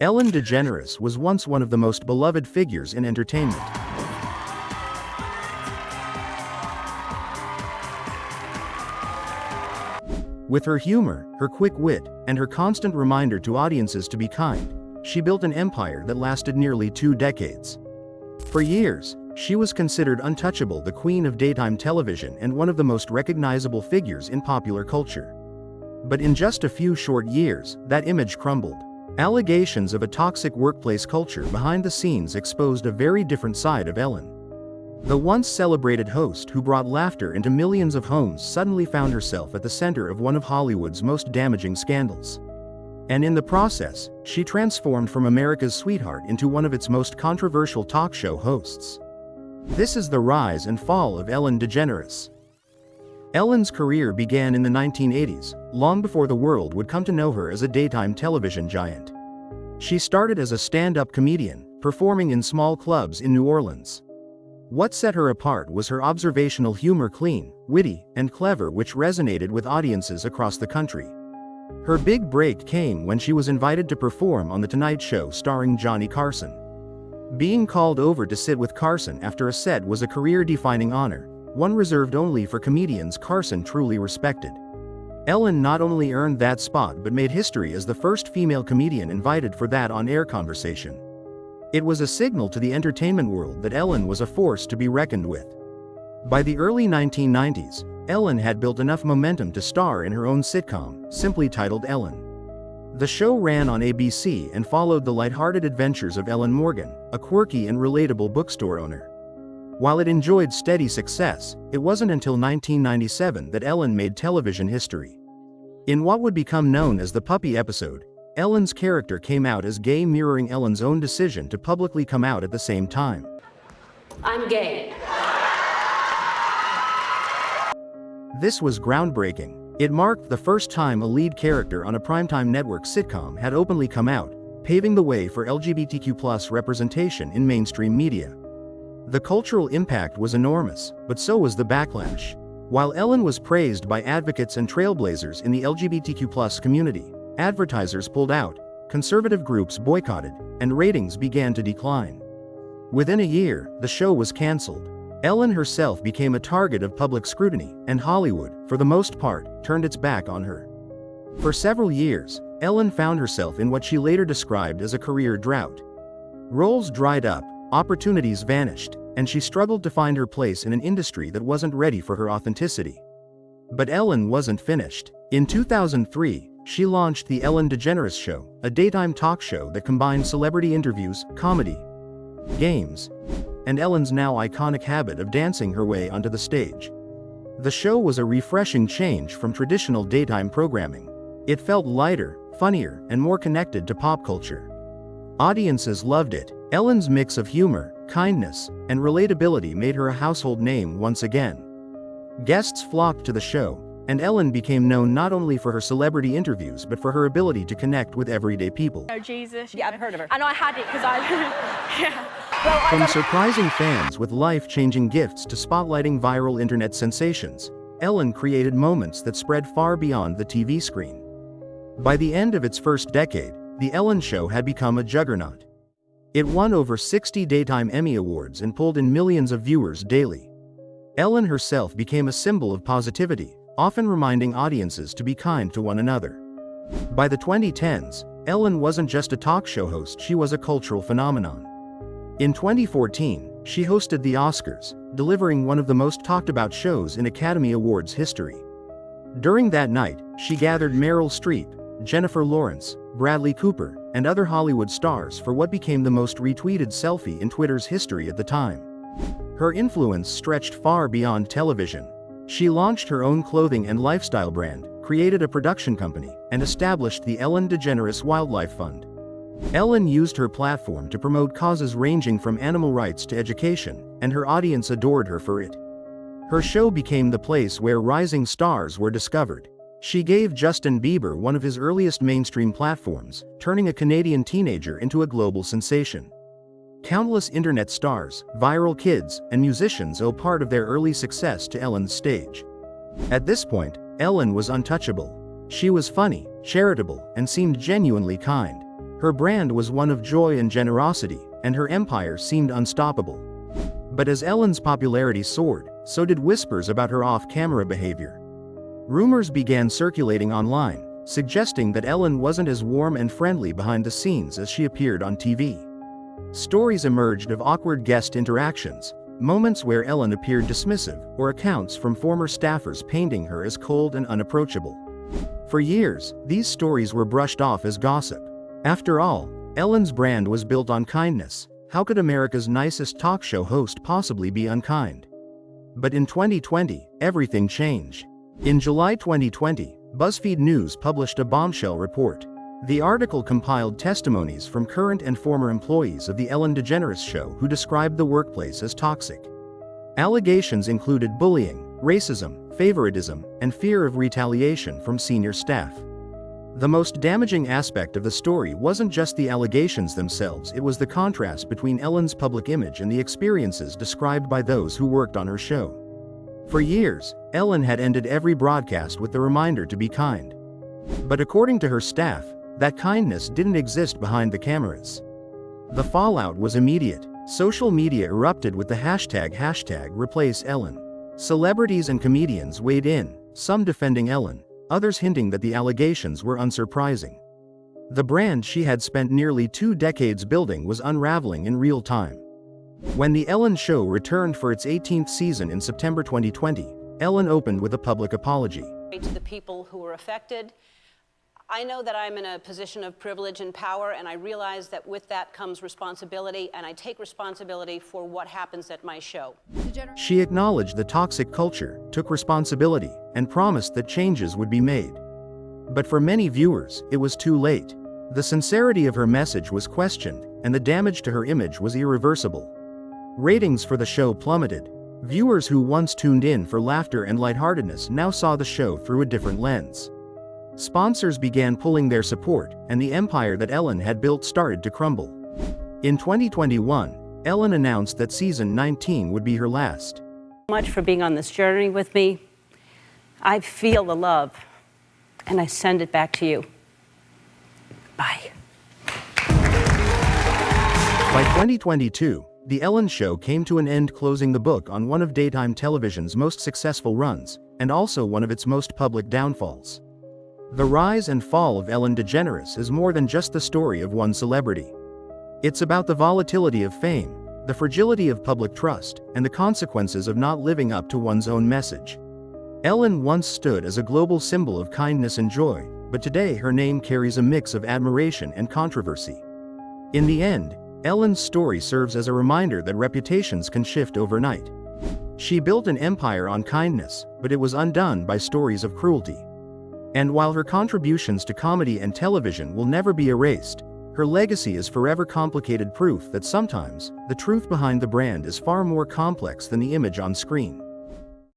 Ellen DeGeneres was once one of the most beloved figures in entertainment. With her humor, her quick wit, and her constant reminder to audiences to be kind, she built an empire that lasted nearly 2 decades. For years, she was considered untouchable, the queen of daytime television and one of the most recognizable figures in popular culture. But in just a few short years, that image crumbled. Allegations of a toxic workplace culture behind the scenes exposed a very different side of Ellen. The once celebrated host who brought laughter into millions of homes suddenly found herself at the center of one of Hollywood's most damaging scandals. And in the process, she transformed from America's sweetheart into one of its most controversial talk show hosts. This is the rise and fall of Ellen DeGeneres. Ellen's career began in the 1980s, long before the world would come to know her as a daytime television giant. She started as a stand-up comedian, performing in small clubs in New Orleans. What set her apart was her observational humor, clean, witty, and clever, which resonated with audiences across the country. Her big break came when she was invited to perform on The Tonight Show starring Johnny Carson. Being called over to sit with Carson after a set was a career-defining honor, one reserved only for comedians Carson truly respected. Ellen not only earned that spot but made history as the first female comedian invited for that on-air conversation. It was a signal to the entertainment world that Ellen was a force to be reckoned with. By the early 1990s, Ellen had built enough momentum to star in her own sitcom, simply titled Ellen. The show ran on ABC and followed the lighthearted adventures of Ellen Morgan, a quirky and relatable bookstore owner. While it enjoyed steady success, it wasn't until 1997 that Ellen made television history. In what would become known as the Puppy episode, Ellen's character came out as gay, mirroring Ellen's own decision to publicly come out at the same time. I'm gay. This was groundbreaking. It marked the first time a lead character on a primetime network sitcom had openly come out, paving the way for LGBTQ+ representation in mainstream media. The cultural impact was enormous, but so was the backlash. While Ellen was praised by advocates and trailblazers in the LGBTQ+ community, advertisers pulled out, conservative groups boycotted, and ratings began to decline. Within a year, the show was canceled. Ellen herself became a target of public scrutiny, and Hollywood, for the most part, turned its back on her. For several years, Ellen found herself in what she later described as a career drought. Roles dried up, opportunities vanished, and she struggled to find her place in an industry that wasn't ready for her authenticity. But Ellen wasn't finished. In 2003, she launched The Ellen DeGeneres Show, a daytime talk show that combined celebrity interviews, comedy, games, and Ellen's now iconic habit of dancing her way onto the stage. The show was a refreshing change from traditional daytime programming. It felt lighter, funnier, and more connected to pop culture. Audiences loved it. Ellen's mix of humor, kindness, and relatability made her a household name once again. Guests flocked to the show, and Ellen became known not only for her celebrity interviews but for her ability to connect with everyday people. Oh, Jesus. Yeah, I've heard of her. And I had it because I... yeah. Well, From surprising fans with life-changing gifts to spotlighting viral internet sensations, Ellen created moments that spread far beyond the TV screen. By the end of its first decade, The Ellen Show had become a juggernaut. It won over 60 daytime Emmy Awards and pulled in millions of viewers daily. Ellen herself became a symbol of positivity, often reminding audiences to be kind to one another. By the 2010s, Ellen wasn't just a talk show host, she was a cultural phenomenon. In 2014, she hosted the Oscars, delivering one of the most talked about shows in Academy Awards history. During that night, she gathered Meryl Streep, Jennifer Lawrence, Bradley Cooper, and other Hollywood stars for what became the most retweeted selfie in Twitter's history at the time. Her influence stretched far beyond television. She launched her own clothing and lifestyle brand, created a production company, and established the Ellen DeGeneres Wildlife Fund. Ellen used her platform to promote causes ranging from animal rights to education, and her audience adored her for it. Her show became the place where rising stars were discovered. She gave Justin Bieber one of his earliest mainstream platforms, turning a Canadian teenager into a global sensation. Countless internet stars, viral kids, and musicians owe part of their early success to Ellen's stage. At this point, Ellen was untouchable. She was funny, charitable, and seemed genuinely kind. Her brand was one of joy and generosity, and her empire seemed unstoppable. But as Ellen's popularity soared, so did whispers about her off-camera behavior. Rumors began circulating online, suggesting that Ellen wasn't as warm and friendly behind the scenes as she appeared on TV. Stories emerged of awkward guest interactions, moments where Ellen appeared dismissive, or accounts from former staffers painting her as cold and unapproachable. For years, these stories were brushed off as gossip. After all, Ellen's brand was built on kindness. How could America's nicest talk show host possibly be unkind? But in 2020, everything changed. In July 2020, BuzzFeed News published a bombshell report. The article compiled testimonies from current and former employees of the Ellen DeGeneres show who described the workplace as toxic. Allegations included bullying, racism, favoritism, and fear of retaliation from senior staff. The most damaging aspect of the story wasn't just the allegations themselves, it was the contrast between Ellen's public image and the experiences described by those who worked on her show. For years, Ellen had ended every broadcast with the reminder to be kind. But according to her staff, that kindness didn't exist behind the cameras. The fallout was immediate. Social media erupted with the hashtag #ReplaceEllen. Celebrities and comedians weighed in, some defending Ellen, others hinting that the allegations were unsurprising. The brand she had spent nearly 2 decades building was unraveling in real time. When The Ellen Show returned for its 18th season in September 2020, Ellen opened with a public apology. To the people who were affected, I know that I'm in a position of privilege and power, and I realize that with that comes responsibility, and I take responsibility for what happens at my show. She acknowledged the toxic culture, took responsibility, and promised that changes would be made. But for many viewers, it was too late. The sincerity of her message was questioned, and the damage to her image was irreversible. Ratings for the show plummeted. Viewers who once tuned in for laughter and lightheartedness now saw the show through a different lens. Sponsors began pulling their support, and the empire that Ellen had built started to crumble. In 2021, Ellen announced that season 19 would be her last. Thank you so much for being on this journey with me. I feel the love, and I send it back to you. Bye. By 2022, The Ellen Show came to an end, closing the book on one of daytime television's most successful runs, and also one of its most public downfalls. The rise and fall of Ellen DeGeneres is more than just the story of one celebrity. It's about the volatility of fame, the fragility of public trust, and the consequences of not living up to one's own message. Ellen once stood as a global symbol of kindness and joy, but today her name carries a mix of admiration and controversy. In the end, Ellen's story serves as a reminder that reputations can shift overnight. She built an empire on kindness, but it was undone by stories of cruelty. And while her contributions to comedy and television will never be erased, her legacy is forever complicated proof that sometimes, the truth behind the brand is far more complex than the image on screen.